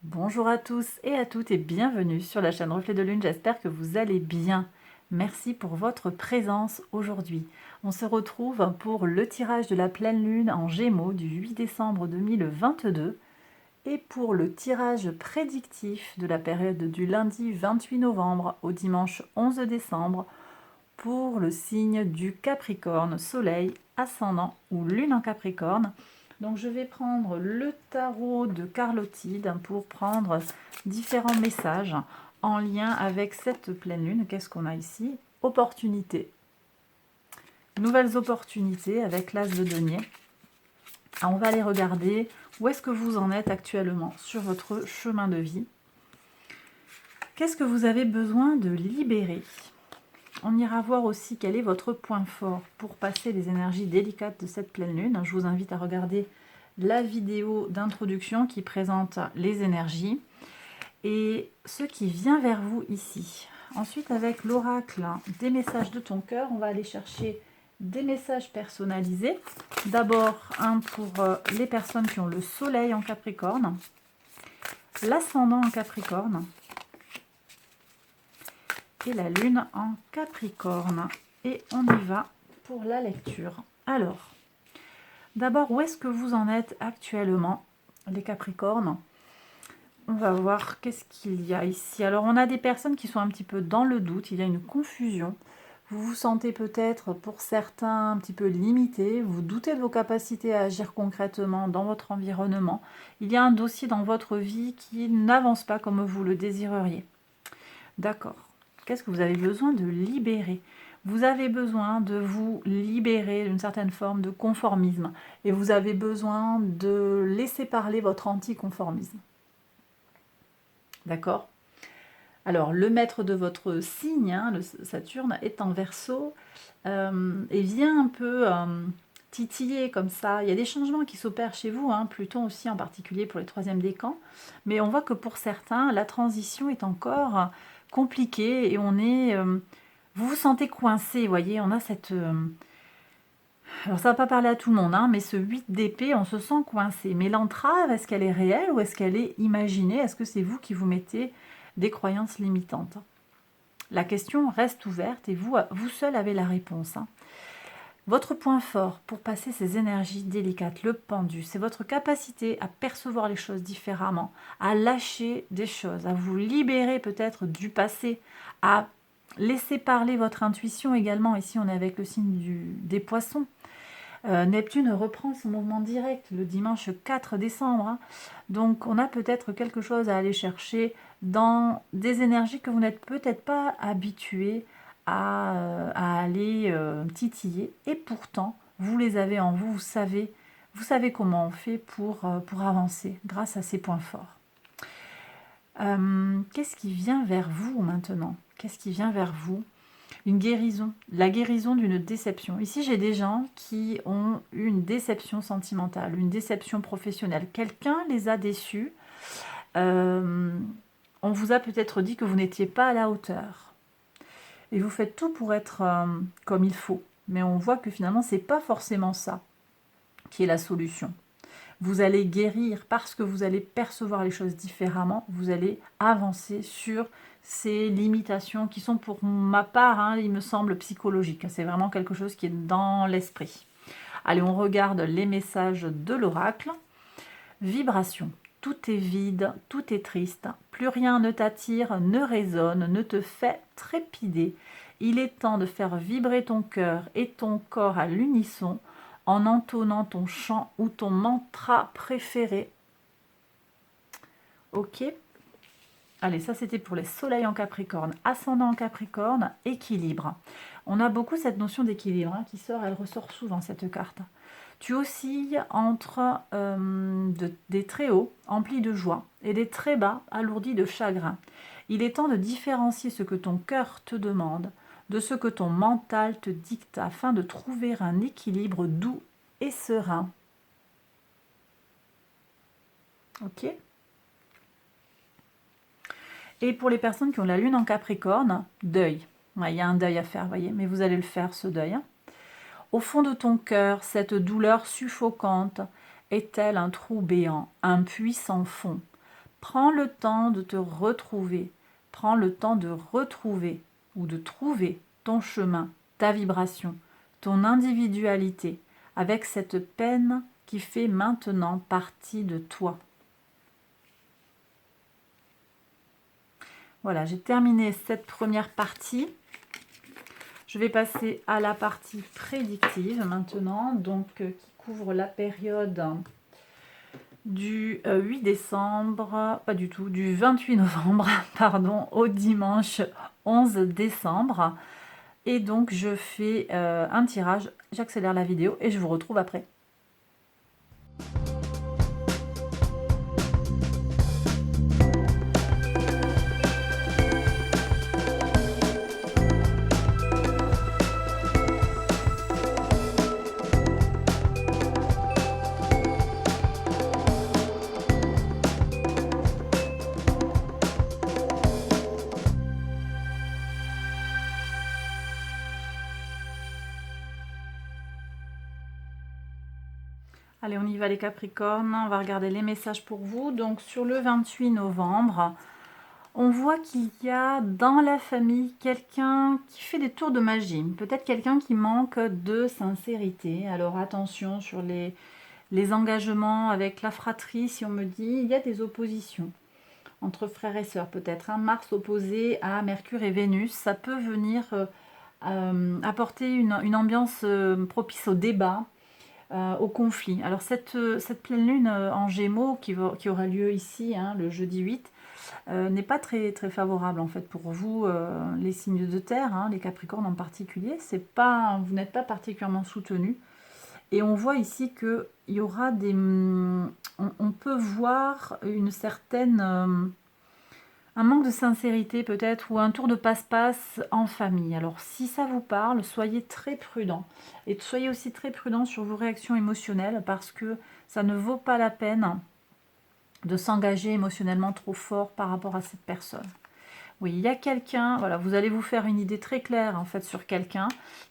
Bonjour à tous et à toutes et bienvenue sur la chaîne Reflet de Lune, j'espère que vous allez bien. Merci pour votre présence aujourd'hui. On se retrouve pour le tirage de la pleine lune en Gémeaux du 8 décembre 2022 et pour le tirage prédictif de la période du lundi 28 novembre au dimanche 11 décembre pour le signe du Capricorne, Soleil, Ascendant ou Lune en Capricorne. Donc je vais prendre le tarot de Carlotide pour prendre différents messages en lien avec cette pleine lune. Qu'est-ce qu'on a ici? Opportunités. Nouvelles opportunités avec l'as de denier. On va aller regarder où est-ce que vous en êtes actuellement sur votre chemin de vie. Qu'est-ce que vous avez besoin de libérer? On ira voir aussi quel est votre point fort pour passer les énergies délicates de cette pleine lune. Je vous invite à regarder la vidéo d'introduction qui présente les énergies et ce qui vient vers vous ici. Ensuite, avec l'oracle des messages de ton cœur, on va aller chercher des messages personnalisés. D'abord, un pour les personnes qui ont le soleil en Capricorne, l'ascendant en Capricorne, et la lune en Capricorne. Et on y va pour la lecture. Alors, d'abord, où est-ce que vous en êtes actuellement, les Capricornes? On va voir qu'est-ce qu'il y a ici. Alors, on a des personnes qui sont un petit peu dans le doute, il y a une confusion. Vous vous sentez peut-être, pour certains, un petit peu limité. Vous doutez de vos capacités à agir concrètement dans votre environnement. Il y a un dossier dans votre vie qui n'avance pas comme vous le désireriez. D'accord. Qu'est-ce que vous avez besoin de libérer? Vous avez besoin de vous libérer d'une certaine forme de conformisme et vous avez besoin de laisser parler votre anticonformisme. D'accord? Alors, le maître de votre signe, le Saturne, est en Verseau et vient un peu titiller comme ça. Il y a des changements qui s'opèrent chez vous, Pluton aussi en particulier pour les troisièmes décans, mais on voit que pour certains, la transition est encore compliquée et on est... vous vous sentez coincé, vous voyez, on a cette... alors ça va pas parler à tout le monde, mais ce 8 d'épée, on se sent coincé. Mais l'entrave, est-ce qu'elle est réelle ou est-ce qu'elle est imaginée? Est-ce que c'est vous qui vous mettez des croyances limitantes? La question reste ouverte et vous seul avez la réponse. Votre point fort pour passer ces énergies délicates, le pendu, c'est votre capacité à percevoir les choses différemment, à lâcher des choses, à vous libérer peut-être du passé, à laisser parler votre intuition également. Ici, on est avec le signe des poissons. Neptune reprend son mouvement direct le dimanche 4 décembre. Donc, on a peut-être quelque chose à aller chercher dans des énergies que vous n'êtes peut-être pas habitué à aller titiller. Et pourtant, vous les avez en vous, vous savez comment on fait pour avancer grâce à ces points forts. Qu'est-ce qui vient vers vous maintenant? Qu'est-ce qui vient vers vous? Une guérison, la guérison d'une déception. Ici, j'ai des gens qui ont eu une déception sentimentale, une déception professionnelle. Quelqu'un les a déçus. On vous a peut-être dit que vous n'étiez pas à la hauteur. Et vous faites tout pour être comme il faut. Mais on voit que finalement, ce n'est pas forcément ça qui est la solution. Vous allez guérir parce que vous allez percevoir les choses différemment. Vous allez avancer sur ces limitations qui sont pour ma part, il me semble, psychologiques. C'est vraiment quelque chose qui est dans l'esprit. Allez, on regarde les messages de l'oracle. Vibration. Tout est vide, tout est triste. Plus rien ne t'attire, ne résonne, ne te fait trépider. Il est temps de faire vibrer ton cœur et ton corps à l'unisson en entonnant ton chant ou ton mantra préféré. Ok. Allez, ça c'était pour les soleils en Capricorne, ascendant en Capricorne, équilibre. On a beaucoup cette notion d'équilibre qui sort, elle ressort souvent cette carte. Tu oscilles entre des très hauts, emplis de joie, et des très bas, alourdis de chagrin. Il est temps de différencier ce que ton cœur te demande de ce que ton mental te dicte afin de trouver un équilibre doux et serein. Ok ? Et pour les personnes qui ont la lune en Capricorne, deuil. Il y a un deuil à faire, voyez, mais vous allez le faire, ce deuil. Au fond de ton cœur, cette douleur suffocante est-elle un trou béant, un puits sans fond? Prends le temps de te retrouver. Prends le temps de retrouver ou de trouver ton chemin, ta vibration, ton individualité, avec cette peine qui fait maintenant partie de toi. Voilà, j'ai terminé cette première partie. Je vais passer à la partie prédictive maintenant, donc qui couvre la période du 8 décembre, pas du tout, du 28 novembre, pardon, au dimanche 11 décembre. Et donc, je fais un tirage, j'accélère la vidéo et je vous retrouve après. Allez, on y va les Capricornes, on va regarder les messages pour vous. Donc sur le 28 novembre, on voit qu'il y a dans la famille quelqu'un qui fait des tours de magie. Peut-être quelqu'un qui manque de sincérité. Alors attention sur les engagements avec la fratrie, si on me dit, il y a des oppositions entre frères et sœurs peut-être. Un Mars opposé à Mercure et Vénus, ça peut venir apporter une ambiance propice au débat, au conflit. Alors cette pleine lune en Gémeaux qui aura lieu ici, hein, le jeudi 8, n'est pas très, très favorable en fait pour vous, les signes de terre, hein, les Capricornes en particulier. Vous n'êtes pas particulièrement soutenus. Et on voit ici qu'il y aura des... On peut voir une certaine... un manque de sincérité peut-être, ou un tour de passe-passe en famille. Alors si ça vous parle, soyez très prudent. Et soyez aussi très prudent sur vos réactions émotionnelles, parce que ça ne vaut pas la peine de s'engager émotionnellement trop fort par rapport à cette personne. Oui, il y a quelqu'un, voilà, vous allez vous faire une idée très claire en fait sur quelqu'un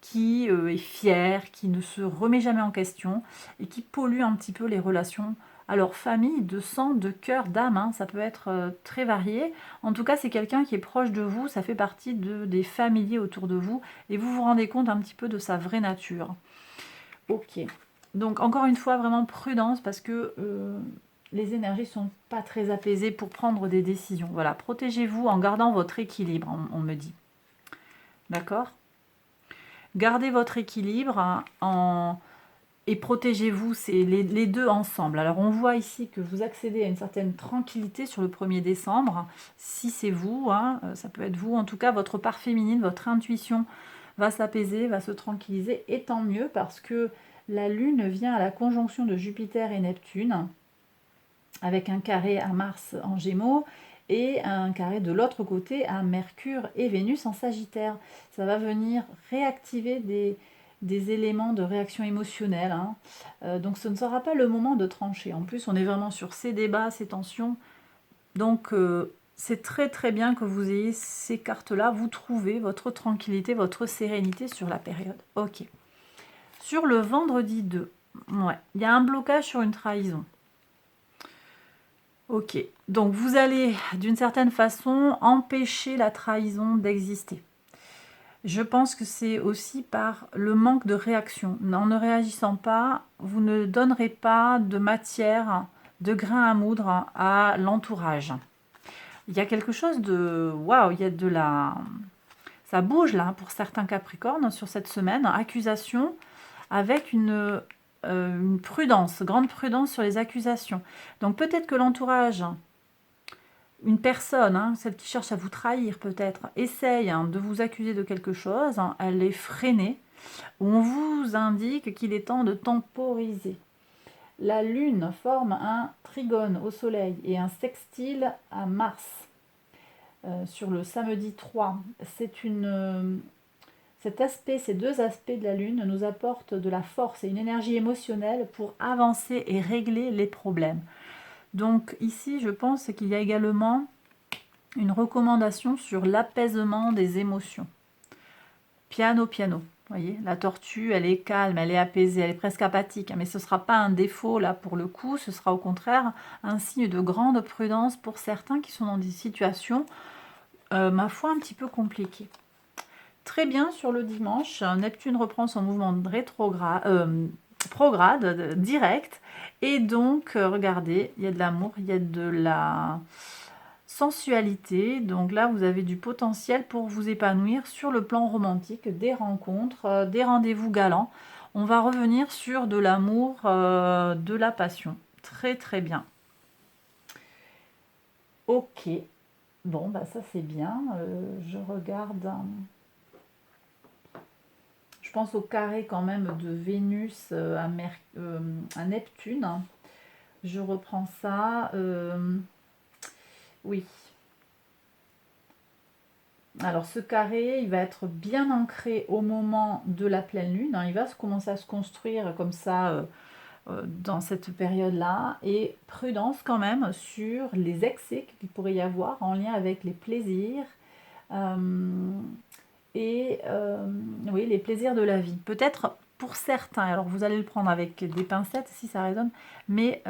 qui est fier, qui ne se remet jamais en question et qui pollue un petit peu les relations. Alors famille, de sang, de cœur, d'âme, hein, ça peut être très varié. En tout cas, c'est quelqu'un qui est proche de vous, ça fait partie des familiers autour de vous et vous vous rendez compte un petit peu de sa vraie nature. Ok, donc encore une fois, vraiment prudence parce que... les énergies ne sont pas très apaisées pour prendre des décisions. Voilà, protégez-vous en gardant votre équilibre, on me dit. D'accord? Gardez votre équilibre et protégez-vous, c'est les deux ensemble. Alors, on voit ici que vous accédez à une certaine tranquillité sur le 1er décembre. Si c'est vous, hein, ça peut être vous. En tout cas, votre part féminine, votre intuition va s'apaiser, va se tranquilliser. Et tant mieux parce que la Lune vient à la conjonction de Jupiter et Neptune, avec un carré à Mars en Gémeaux et un carré de l'autre côté à Mercure et Vénus en Sagittaire. Ça va venir réactiver des éléments de réaction émotionnelle. Hein. Donc ce ne sera pas le moment de trancher. En plus, on est vraiment sur ces débats, ces tensions. Donc c'est très très bien que vous ayez ces cartes-là. Vous trouvez votre tranquillité, votre sérénité sur la période. Ok. Sur le vendredi 2, ouais, il y a un blocage sur une trahison. Ok, donc vous allez d'une certaine façon empêcher la trahison d'exister. Je pense que c'est aussi par le manque de réaction. En ne réagissant pas, vous ne donnerez pas de matière, de grain à moudre à l'entourage. Il y a quelque chose de... Waouh, il y a de la... Ça bouge là pour certains Capricornes sur cette semaine. Accusation avec une prudence, grande prudence sur les accusations. Donc peut-être que l'entourage, une personne, hein, celle qui cherche à vous trahir peut-être, essaye de vous accuser de quelque chose, elle est freinée, on vous indique qu'il est temps de temporiser. La Lune forme un trigone au Soleil et un sextile à Mars sur le samedi 3. Cet aspect, ces deux aspects de la Lune nous apportent de la force et une énergie émotionnelle pour avancer et régler les problèmes. Donc ici, je pense qu'il y a également une recommandation sur l'apaisement des émotions. Piano, piano. Vous voyez, la tortue, elle est calme, elle est apaisée, elle est presque apathique. Mais ce ne sera pas un défaut là pour le coup, ce sera au contraire un signe de grande prudence pour certains qui sont dans des situations, ma foi, un petit peu compliquées. Très bien, sur le dimanche, Neptune reprend son mouvement de prograde, direct. Et donc, regardez, il y a de l'amour, il y a de la sensualité. Donc là, vous avez du potentiel pour vous épanouir sur le plan romantique, des rencontres, des rendez-vous galants. On va revenir sur de l'amour, de la passion. Très, très bien. Ok. Bon, bah ça c'est bien. Je regarde... Je pense au carré quand même de Vénus à Neptune. Je reprends ça. Oui. Alors ce carré, il va être bien ancré au moment de la pleine lune. Il va commencer à se construire comme ça dans cette période-là. Et prudence quand même sur les excès qu'il pourrait y avoir en lien avec les plaisirs. Oui, les plaisirs de la vie. Peut-être pour certains, alors vous allez le prendre avec des pincettes si ça résonne, mais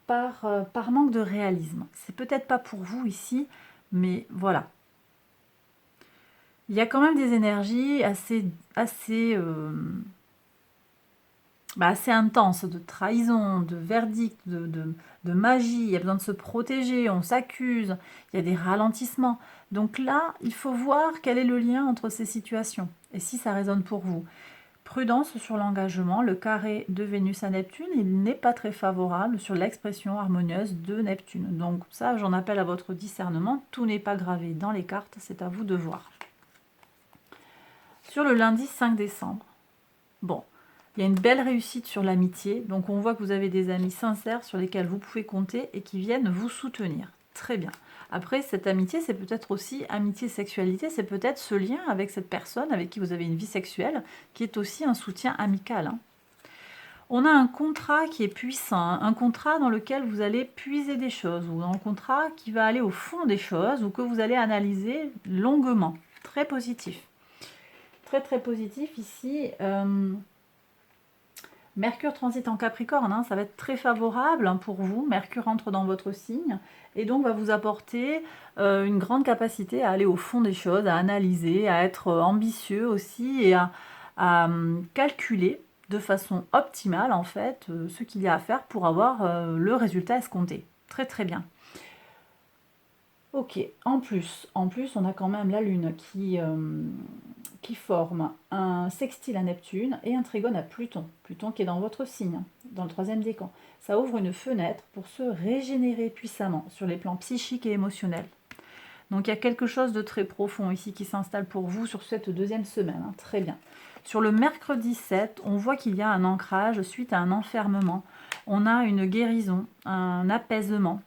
par manque de réalisme. C'est peut-être pas pour vous ici, mais voilà. Il y a quand même des énergies assez intenses, de trahison, de verdict, de magie. Il y a besoin de se protéger, on s'accuse, il y a des ralentissements. Donc là, il faut voir quel est le lien entre ces situations et si ça résonne pour vous. Prudence sur l'engagement, le carré de Vénus à Neptune, il n'est pas très favorable sur l'expression harmonieuse de Neptune. Donc ça, j'en appelle à votre discernement. Tout n'est pas gravé dans les cartes, c'est à vous de voir. Sur le lundi 5 décembre, bon, il y a une belle réussite sur l'amitié. Donc on voit que vous avez des amis sincères sur lesquels vous pouvez compter et qui viennent vous soutenir. Très bien. Après, cette amitié, c'est peut-être aussi amitié-sexualité, c'est peut-être ce lien avec cette personne avec qui vous avez une vie sexuelle, qui est aussi un soutien amical. Hein. On a un contrat qui est puissant, un contrat dans lequel vous allez puiser des choses, ou un contrat qui va aller au fond des choses, ou que vous allez analyser longuement. Très positif. Très très positif ici. Mercure transite en Capricorne, hein, ça va être très favorable pour vous. Mercure entre dans votre signe et donc va vous apporter une grande capacité à aller au fond des choses, à analyser, à être ambitieux aussi et à calculer de façon optimale en fait ce qu'il y a à faire pour avoir le résultat escompté. Très très bien. Ok, en plus, on a quand même la Lune qui forme un sextile à Neptune et un trigone à Pluton. Pluton qui est dans votre signe, dans le 3e décan. Ça ouvre une fenêtre pour se régénérer puissamment sur les plans psychiques et émotionnels. Donc il y a quelque chose de très profond ici qui s'installe pour vous sur cette 2e semaine. Hein, très bien. Sur le mercredi 7, on voit qu'il y a un ancrage suite à un enfermement. On a une guérison, un apaisement.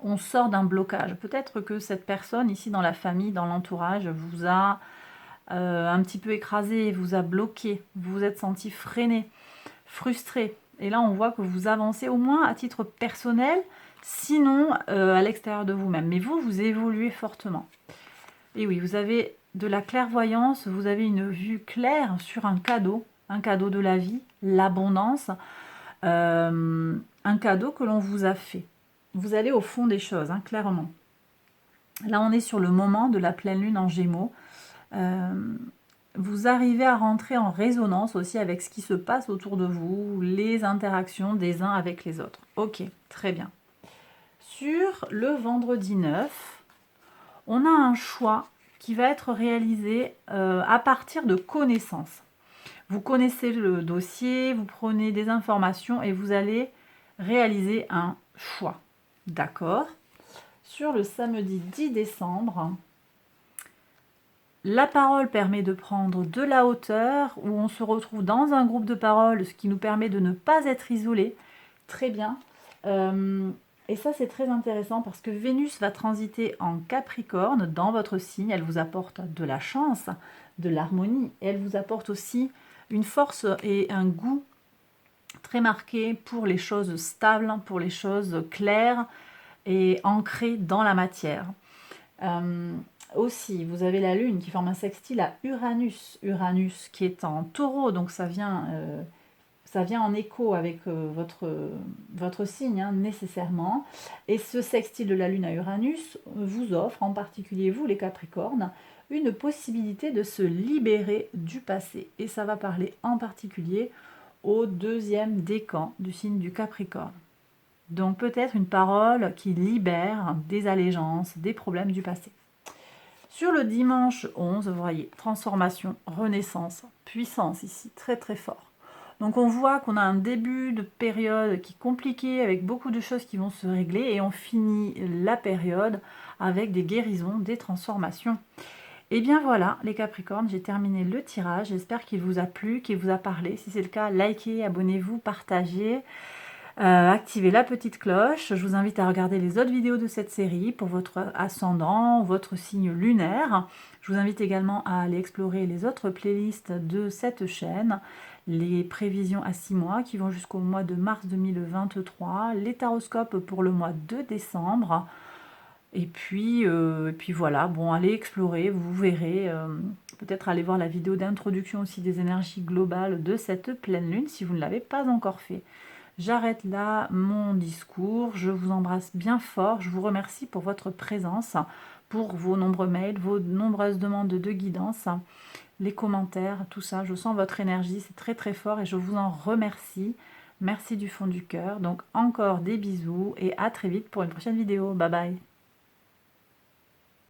On sort d'un blocage. Peut-être que cette personne ici dans la famille, dans l'entourage, vous a un petit peu écrasé, vous a bloqué, vous vous êtes senti freiné, frustré. Et là, on voit que vous avancez au moins à titre personnel, sinon à l'extérieur de vous-même. Mais vous, vous évoluez fortement. Et oui, vous avez de la clairvoyance, vous avez une vue claire sur un cadeau de la vie, l'abondance, un cadeau que l'on vous a fait. Vous allez au fond des choses, hein, clairement. Là, on est sur le moment de la pleine lune en Gémeaux. Vous arrivez à rentrer en résonance aussi avec ce qui se passe autour de vous, les interactions des uns avec les autres. Ok, très bien. Sur le vendredi 9, on a un choix qui va être réalisé à partir de connaissances. Vous connaissez le dossier, vous prenez des informations et vous allez réaliser un choix. D'accord. Sur le samedi 10 décembre, la parole permet de prendre de la hauteur, où on se retrouve dans un groupe de parole, ce qui nous permet de ne pas être isolé. Très bien. Et ça, c'est très intéressant parce que Vénus va transiter en Capricorne dans votre signe. Elle vous apporte de la chance, de l'harmonie. Et elle vous apporte aussi une force et un goût très marqué pour les choses stables, pour les choses claires et ancrées dans la matière. Aussi, vous avez la Lune qui forme un sextile à Uranus. Uranus qui est en taureau, donc ça vient en écho avec votre signe, hein, nécessairement. Et ce sextile de la Lune à Uranus vous offre, en particulier vous les Capricornes, une possibilité de se libérer du passé. Et ça va parler en particulier au deuxième décan du signe du Capricorne. Donc peut-être une parole qui libère des allégeances, des problèmes du passé. Sur le dimanche 11, vous voyez, transformation, renaissance, puissance ici, très très fort. Donc on voit qu'on a un début de période qui est compliqué avec beaucoup de choses qui vont se régler et on finit la période avec des guérisons, des transformations. Et bien voilà les Capricornes, j'ai terminé le tirage, j'espère qu'il vous a plu, qu'il vous a parlé. Si c'est le cas, likez, abonnez-vous, partagez. Activez la petite cloche. Je vous invite à regarder les autres vidéos de cette série pour votre ascendant, votre signe lunaire. Je vous invite également à aller explorer les autres playlists de cette chaîne, les prévisions à 6 mois qui vont jusqu'au mois de mars 2023, les taroscopes pour le mois de décembre. Et puis voilà, bon, allez explorer, vous verrez, peut-être aller voir la vidéo d'introduction aussi des énergies globales de cette pleine lune si vous ne l'avez pas encore fait. J'arrête là mon discours, je vous embrasse bien fort, je vous remercie pour votre présence, pour vos nombreux mails, vos nombreuses demandes de guidance, les commentaires, tout ça, je sens votre énergie, c'est très très fort et je vous en remercie. Merci du fond du cœur, donc encore des bisous et à très vite pour une prochaine vidéo, bye bye.